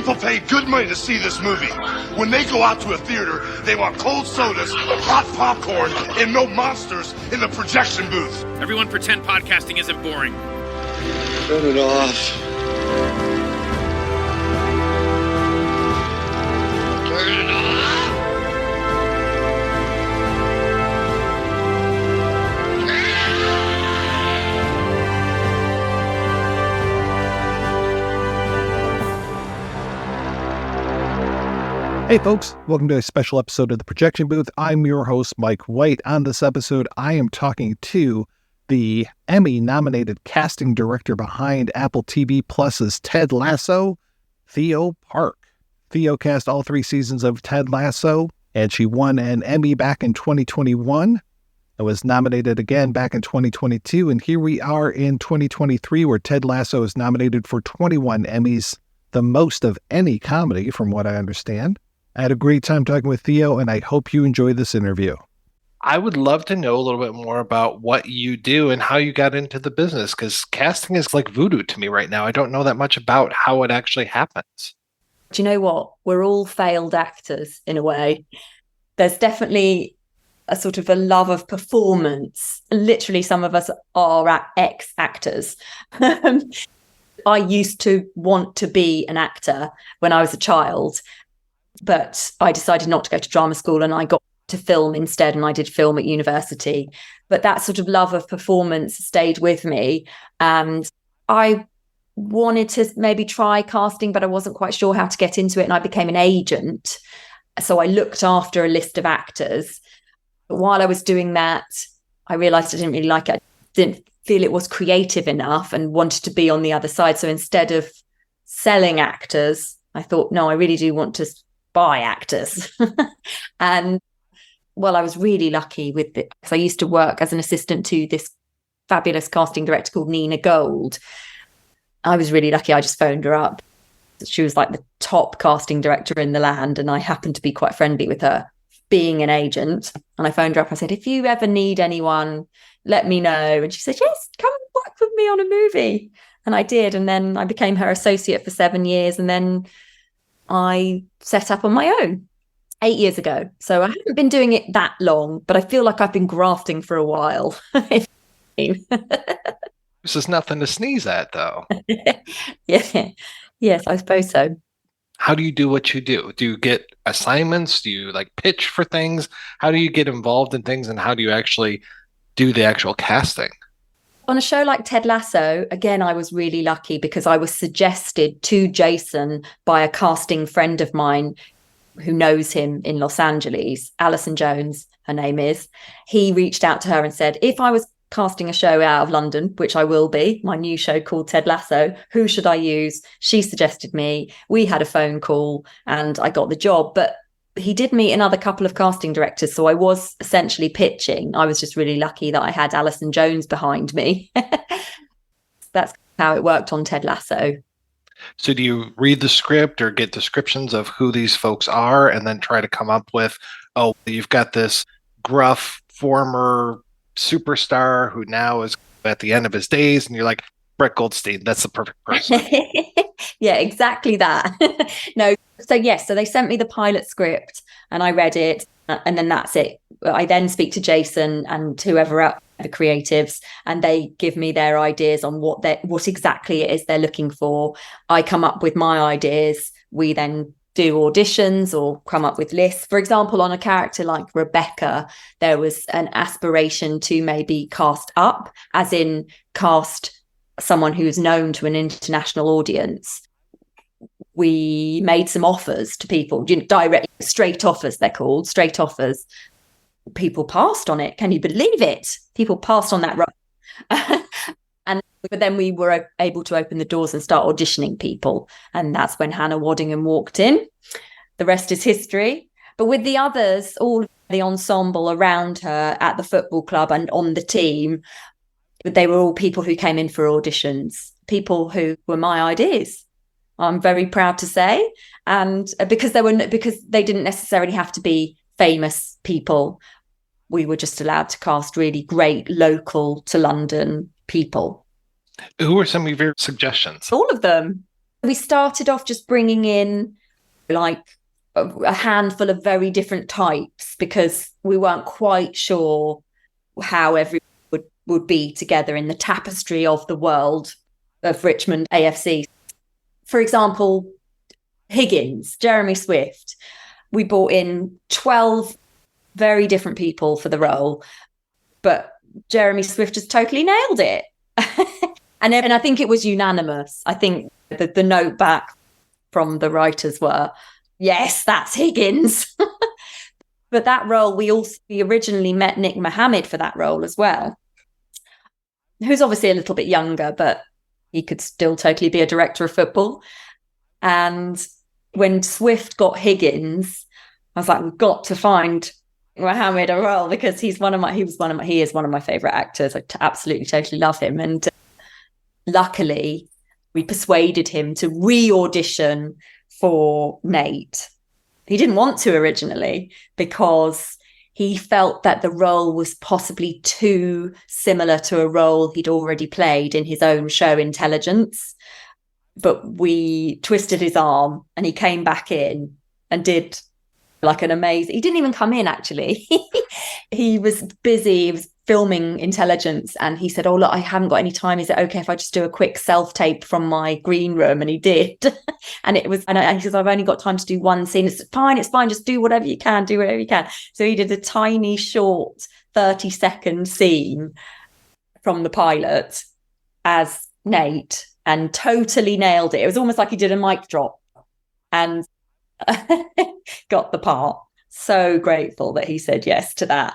People pay good money to see this movie. When they go out to a theater, they want cold sodas, hot popcorn, and no monsters in the projection booth. Everyone pretend podcasting isn't boring. Turn it off. Turn it off. Hey folks, welcome to a special episode of The Projection Booth. I'm your host, Mike White. On this episode, I am talking to the Emmy-nominated casting director behind Apple TV Plus's Ted Lasso, Theo Park. Theo cast all 3 seasons of Ted Lasso, and she won an Emmy back in 2021 and was nominated again back in 2022. And here we are in 2023, where Ted Lasso is nominated for 21 Emmys, the most of any comedy, from what I understand. I had a great time talking with Theo, and I hope you enjoy this interview. I would love to know a little bit more about what you do and how you got into the business, because casting is like voodoo to me right now. I don't know that much about how it actually happens. Do you know what? We're all failed actors in a way. There's definitely a sort of a love of performance. Literally, some of us are ex-actors. I used to want to be an actor when I was a child, but I decided not to go to drama school and I got to film instead, and I did film at university. But that sort of love of performance stayed with me, and I wanted to maybe try casting, but I wasn't quite sure how to get into it, and I became an agent. So I looked after a list of actors. But while I was doing that, I realised I didn't really like it. I didn't feel it was creative enough and wanted to be on the other side. So instead of selling actors, I thought, no, I really do want to buy actors. And well, I was really lucky with it, because I used to work as an assistant to this fabulous casting director called Nina Gold. I was really lucky. I just phoned her up. She was like the top casting director in the land, and I happened to be quite friendly with her, being an agent. And I phoned her up. I said, if you ever need anyone, let me know. And she said, yes, come and work with me on a movie. And I did. And then I became her associate for 7 years. And then I set up on my own 8 years ago. So I haven't been doing it that long, but I feel like I've been grafting for a while. This is nothing to sneeze at, though. Yeah. Yes, I suppose so. How do you do what you do? Do you get assignments? Do you like pitch for things? How do you get involved in things, and how do you actually do the actual casting? On a show like Ted Lasso, again, I was really lucky because I was suggested to Jason by a casting friend of mine who knows him in Los Angeles, Alison Jones, her name is. He reached out to her and said, if I was casting a show out of London, which I will be, my new show called Ted Lasso, who should I use? She suggested me. We had a phone call and I got the job. But he did meet another couple of casting directors, so I was essentially pitching. I was just really lucky that I had Alison Jones behind me. That's how it worked on Ted Lasso. So do you read the script or get descriptions of who these folks are and then try to come up with, oh, you've got this gruff former superstar who now is at the end of his days, and you're like, Brett Goldstein, that's the perfect person. Yeah, exactly that. No, so yes, so they sent me the pilot script and I read it, and then that's it. I then speak to Jason and whoever else, the creatives, and they give me their ideas on what exactly it is they're looking for. I come up with my ideas. We then do auditions or come up with lists. For example, on a character like Rebecca, there was an aspiration to maybe cast up, as in cast someone who's known to an international audience. We made some offers to people, direct, straight offers, they're called, straight offers. People passed on it. Can you believe it? People passed on that role. But then we were able to open the doors and start auditioning people. And that's when Hannah Waddingham walked in. The rest is history. But with the others, all the ensemble around her at the football club and on the team, they were all people who came in for auditions, people who were my ideas. I'm very proud to say. And because they didn't necessarily have to be famous people, we were just allowed to cast really great local to London people. Who were some of your suggestions? All of them. We started off just bringing in like a handful of very different types because we weren't quite sure how everyone would be together in the tapestry of the world of Richmond AFC. For example, Higgins, Jeremy Swift. We brought in 12 very different people for the role, but Jeremy Swift just totally nailed it. and I think it was unanimous. I think the note back from the writers were, yes, that's Higgins. But that role, we originally met Nick Mohammed for that role as well, who's obviously a little bit younger, but he could still totally be a director of football. And when Swift got Higgins, I was like, we've got to find Mohammed a role because he is one of my favorite actors. I absolutely totally love him. And luckily we persuaded him to re-audition for Nate. He didn't want to originally because he felt that the role was possibly too similar to a role he'd already played in his own show Intelligence. But we twisted his arm and he came back in and did like an amazing... He didn't even come in, actually. He was busy. He was filming Intelligence and he said, oh, look, I haven't got any time. Is it okay if I just do a quick self-tape from my green room? And he did. And he says, I've only got time to do one scene. It's fine. Just do whatever you can. So he did a tiny, short 30-second scene from the pilot as Nate and totally nailed it. It was almost like he did a mic drop and got the part. So grateful that he said yes to that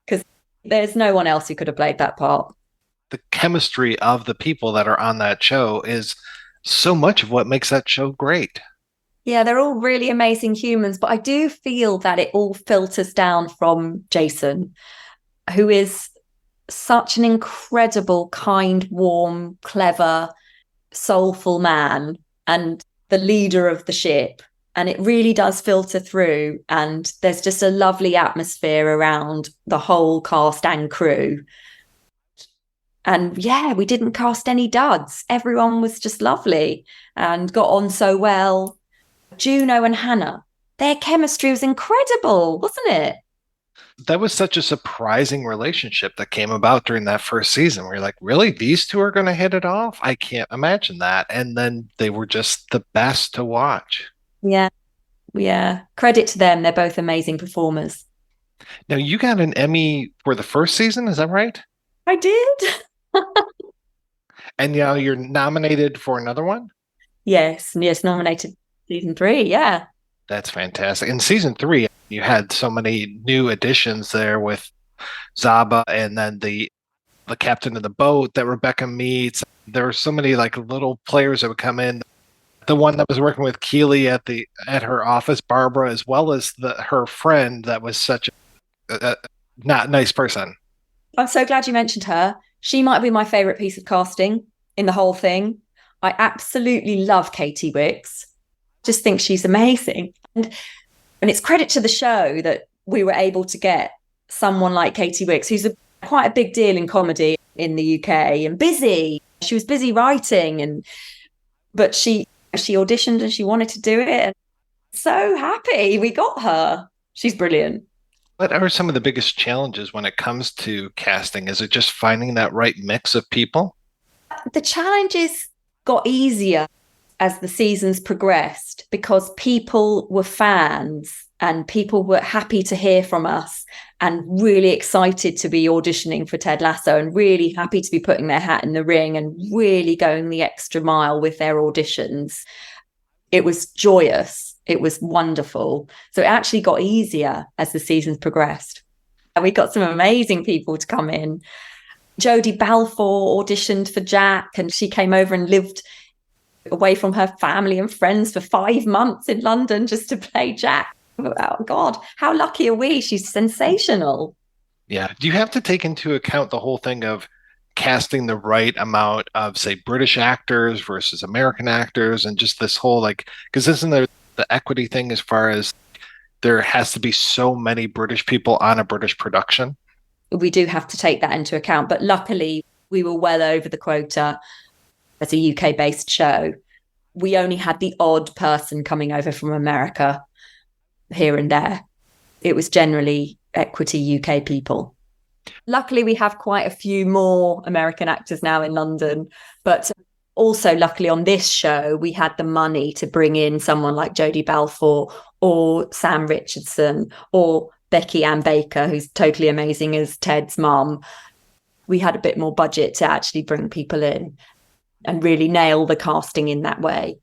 because there's no one else who could have played that part. The chemistry of the people that are on that show is so much of what makes that show great. Yeah, they're all really amazing humans, but I do feel that it all filters down from Jason, who is such an incredible, kind, warm, clever, soulful man and the leader of the ship. And it really does filter through. And there's just a lovely atmosphere around the whole cast and crew. And yeah, we didn't cast any duds. Everyone was just lovely and got on so well. Juno and Hannah, their chemistry was incredible, wasn't it? That was such a surprising relationship that came about during that first season. Where you're like, really? These two are going to hit it off? I can't imagine that. And then they were just the best to watch. Yeah. Credit to them. They're both amazing performers. Now, you got an Emmy for the first season, is that right? I did. And now you're nominated for another one? Yes, nominated season 3, yeah. That's fantastic. In season 3, you had so many new additions there with Zaba and then the captain of the boat that Rebecca meets. There were so many like little players that would come in. The one that was working with Keely at her office, Barbara, as well as her friend that was such a not nice person. I'm so glad you mentioned her. She might be my favorite piece of casting in the whole thing. I absolutely love Katie Wicks. Just think she's amazing. And it's credit to the show that we were able to get someone like Katie Wicks, who's quite a big deal in comedy in the UK and busy. She was busy writing, but she auditioned and she wanted to do it. And so happy we got her. She's brilliant. What are some of the biggest challenges when it comes to casting? Is it just finding that right mix of people? The challenges got easier as the seasons progressed because people were fans and people were happy to hear from us and really excited to be auditioning for Ted Lasso and really happy to be putting their hat in the ring and really going the extra mile with their auditions. It was joyous. It was wonderful. So it actually got easier as the seasons progressed. And we got some amazing people to come in. Jodie Balfour auditioned for Jack and she came over and lived away from her family and friends for 5 months in London just to play Jack. Oh, God, how lucky are we? She's sensational. Yeah. Do you have to take into account the whole thing of casting the right amount of, say, British actors versus American actors and just this whole, like, because isn't there the equity thing as far as there has to be so many British people on a British production? We do have to take that into account. But luckily, we were well over the quota as a UK-based show. we only had the odd person coming over from America here and there. It was generally Equity UK people. Luckily, we have quite a few more American actors now in London, but also luckily on this show, we had the money to bring in someone like Jodie Balfour or Sam Richardson or Becky Ann Baker, who's totally amazing as Ted's mum. We had a bit more budget to actually bring people in and really nail the casting in that way.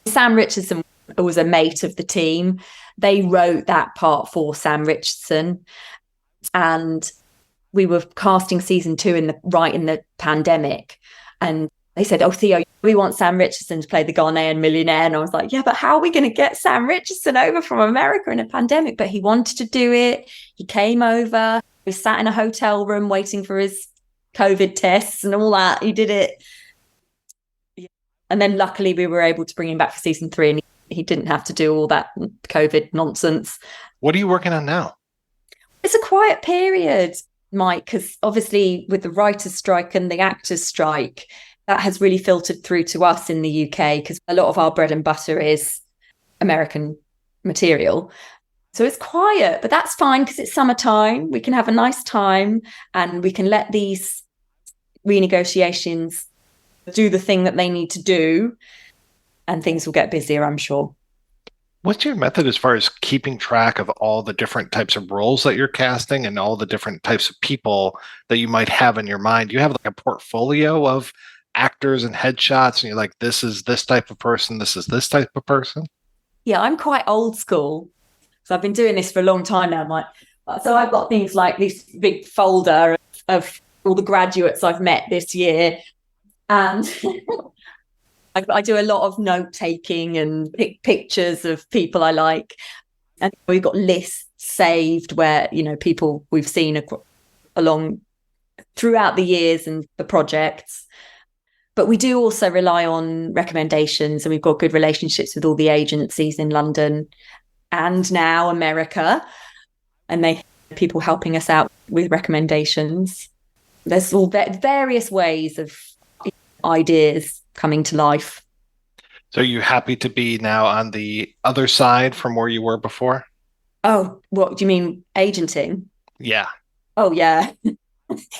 Sam Richardson was a mate of the team. They wrote that part for Sam Richardson, and we were casting season 2 right in the pandemic, and they said, "Oh, Theo, we want Sam Richardson to play the Ghanaian millionaire." And I was like, "Yeah, but how are we going to get Sam Richardson over from America in a pandemic?" But he wanted to do it. He came over. We sat in a hotel room waiting for his COVID tests and all that. He did it. And then luckily we were able to bring him back for season 3, and he didn't have to do all that COVID nonsense. What are you working on now? It's a quiet period, Mike, because obviously with the writer's strike and the actors' strike, that has really filtered through to us in the UK, because a lot of our bread and butter is American material. So it's quiet, but that's fine because it's summertime. We can have a nice time and we can let these renegotiations do the thing that they need to do, and things will get busier, I'm sure. What's your method as far as keeping track of all the different types of roles that you're casting and all the different types of people that you might have in your mind? You have like a portfolio of actors and headshots, and you're like, this is this type of person, this is this type of person? Yeah, I'm quite old school. So I've been doing this for a long time now, Mike. So I've got things like this big folder of all the graduates I've met this year. And I do a lot of note taking and pictures of people I like. And we've got lists saved where, people we've seen along throughout the years and the projects. But we do also rely on recommendations, and we've got good relationships with all the agencies in London and now America. And people helping us out with recommendations. There's all various ways of ideas coming to life. So are you happy to be now on the other side from where you were before? Oh, what do you mean, agenting? Yeah. Oh, yeah.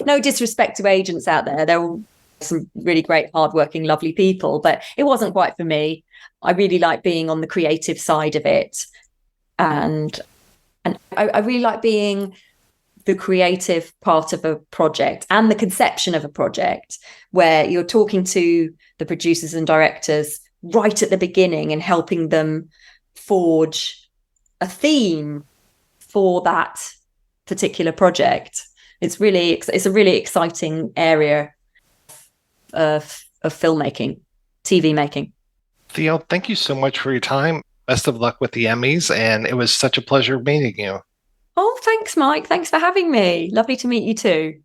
No disrespect to agents out there. They're all some really great, hardworking, lovely people, but it wasn't quite for me. I really like being on the creative side of it. And I really like being the creative part of a project and the conception of a project, where you're talking to the producers and directors right at the beginning and helping them forge a theme for that particular project. It's a really exciting area of filmmaking, TV making. Theo, thank you so much for your time. Best of luck with the Emmys, and it was such a pleasure meeting you. Oh, thanks, Mike. Thanks for having me. Lovely to meet you too.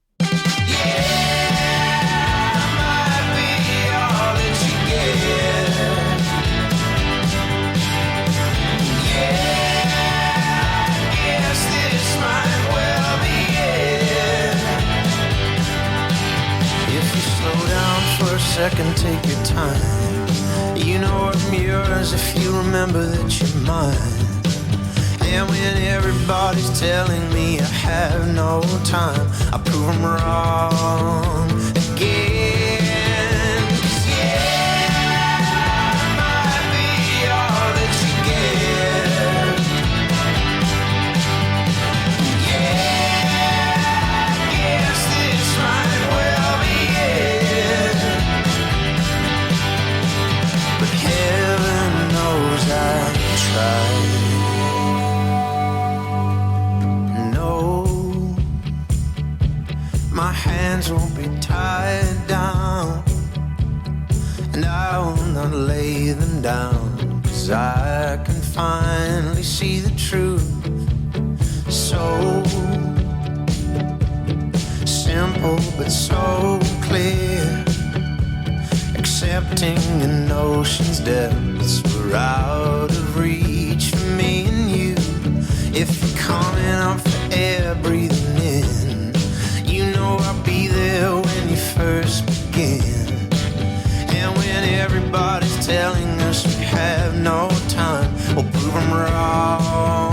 Second, take your time. You know I'm yours if you remember that you're mine. And when everybody's telling me I have no time, I prove them wrong again. Yeah, I might be all that you get. Yeah, I guess this might well be it. But heaven knows I tried. No, my hands won't be tied down, and I will not lay them down, 'cause I can finally see the truth. So simple but so clear. Accepting an ocean's depths were out of reach for me and you. If you're coming up for air, breathing in, you know I'll be there when you first begin. And when everybody's telling us we have no time. We'll prove them wrong.